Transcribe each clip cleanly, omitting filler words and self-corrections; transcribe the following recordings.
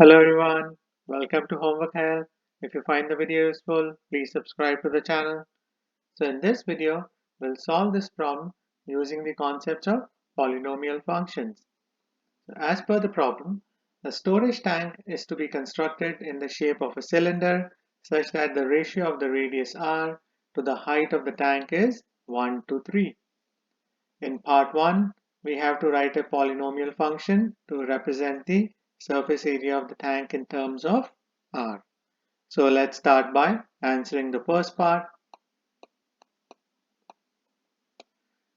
Hello everyone, welcome to Homework Help. If you find the video useful, please subscribe to the channel. So in this video, we'll solve this problem using the concepts of polynomial functions. So as per the problem, a storage tank is to be constructed in the shape of a cylinder such that the ratio of the radius r to the height of the tank is 1 to 3. In part 1, we have to write a polynomial function to represent the surface area of the tank in terms of R. So let's start by answering the first part.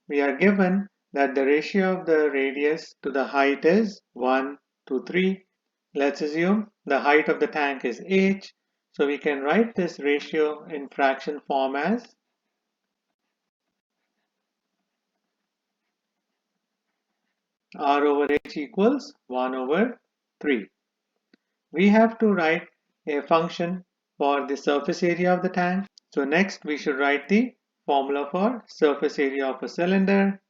We are given that the ratio of the radius to the height is 1 to 3. Let's assume the height of the tank is h. So we can write this ratio in fraction form as r over h equals 1 over 3. We have to write a function for the surface area of the tank. So next we should write the formula for surface area of a cylinder.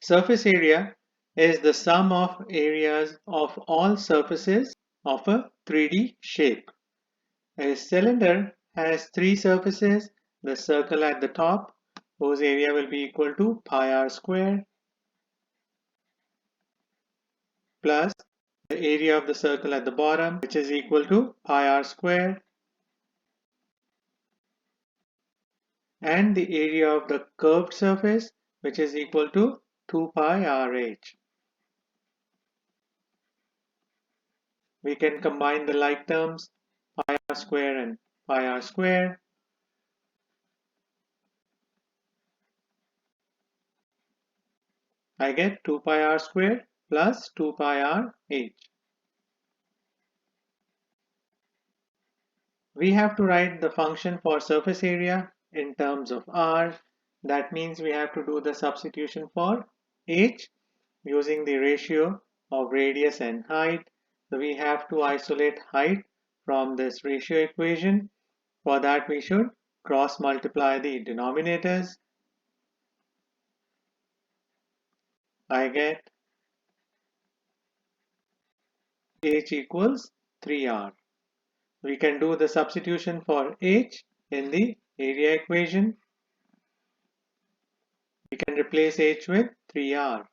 Surface area is the sum of areas of all surfaces of a 3D shape. A cylinder has three surfaces: the circle at the top, whose area will be equal to pi r square, plus the area of the circle at the bottom, which is equal to pi r square, and the area of the curved surface, which is equal to 2 pi rh. We can combine the like terms, pi r square and pi r square. I get 2 pi r square plus 2 pi r h. We have to write the function for surface area in terms of r. That means we have to do the substitution for h using the ratio of radius and height. So we have to isolate height from this ratio equation. For that we should cross multiply the denominators. I get h equals 3r. We can do the substitution for h in the area equation. We can replace h with 3r.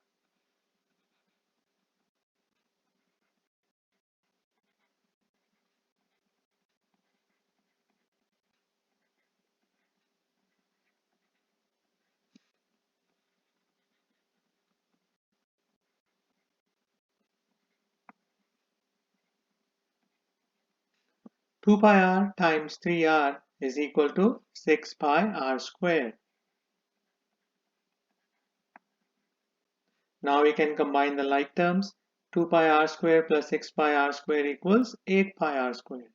Two pi r times 3r is equal to 6 pi r square. Now we can combine the like terms. 2 pi r square plus 6 pi r square equals 8 pi r square.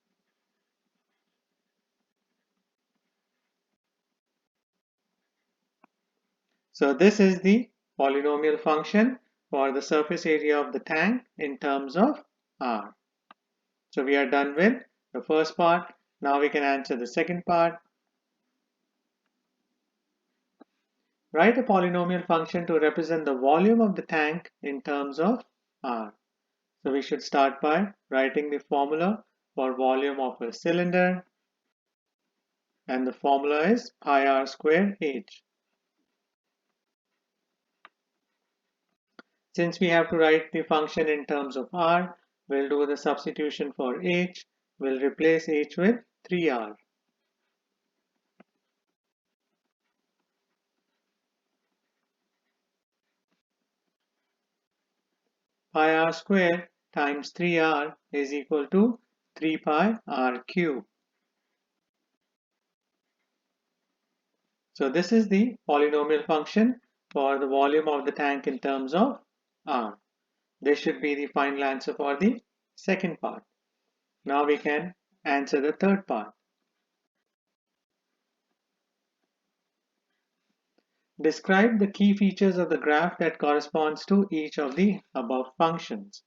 So this is the polynomial function for the surface area of the tank in terms of r. So we are done with the first part. Now we can answer the second part. Write a polynomial function to represent the volume of the tank in terms of r. So we should start by writing the formula for volume of a cylinder, and the formula is pi r square h. Since we have to write the function in terms of r, we'll do the substitution for h. We'll replace h with 3r. Pi r square times 3r is equal to 3 pi r cube. So this is the polynomial function for the volume of the tank in terms of r. This should be the final answer for the second part. Now we can answer the third part. Describe the key features of the graph that corresponds to each of the above functions.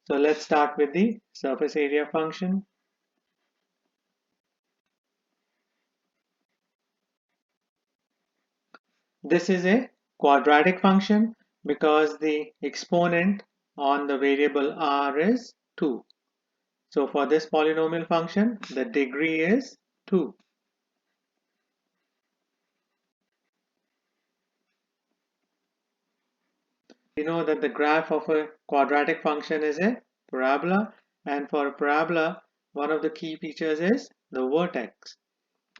So let's start with the surface area function. This is a quadratic function because the exponent on the variable r is 2. So for this polynomial function, the degree is 2. We know that the graph of a quadratic function is a parabola, and for a parabola, one of the key features is the vertex.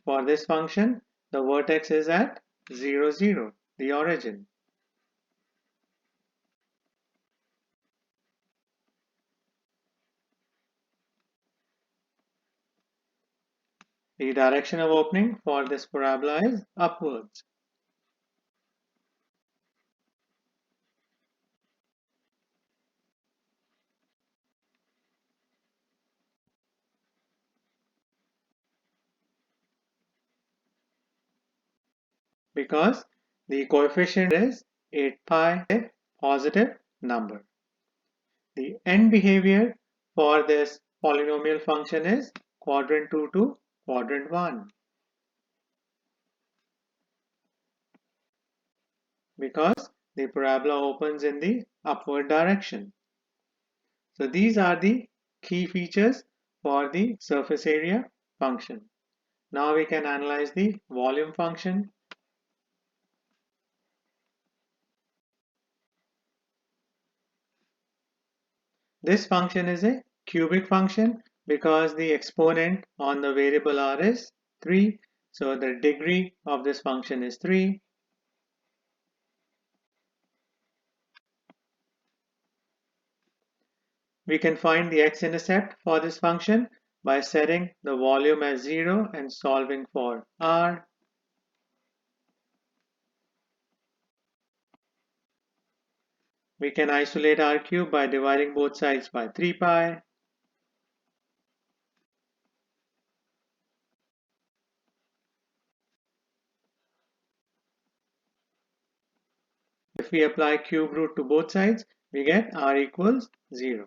For this function, the vertex is at 0, 0, the origin. The direction of opening for this parabola is upwards. Because the coefficient is 8 pi, a positive number. The end behavior for this polynomial function is quadrant 2 to quadrant 1. Because the parabola opens in the upward direction. So these are the key features for the surface area function. Now we can analyze the volume function. This function is a cubic function because the exponent on the variable r is 3. So the degree of this function is 3. We can find the x-intercept for this function by setting the volume as 0 and solving for r. We can isolate r cube by dividing both sides by 3 pi. If we apply cube root to both sides, we get r equals 0.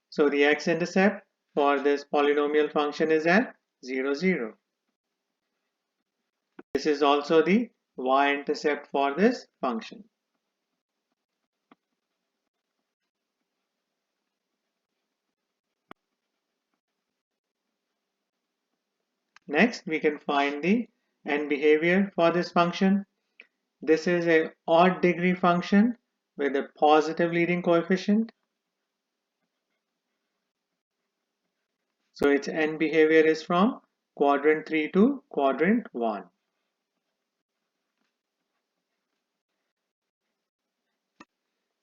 So the x-intercept for this polynomial function is at 0, 0. This is also the y-intercept for this function. Next, we can find the end behavior for this function. This is an odd degree function with a positive leading coefficient. So its end behavior is from quadrant 3 to quadrant 1.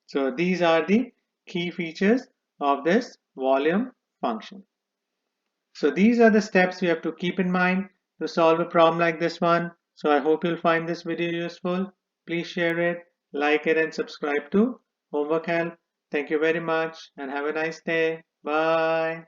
So these are the key features of this volume function. So these are the steps we have to keep in mind to solve a problem like this one. So I hope you'll find this video useful. Please share it, like it, and subscribe to Homework Help. Thank you very much and have a nice day. Bye.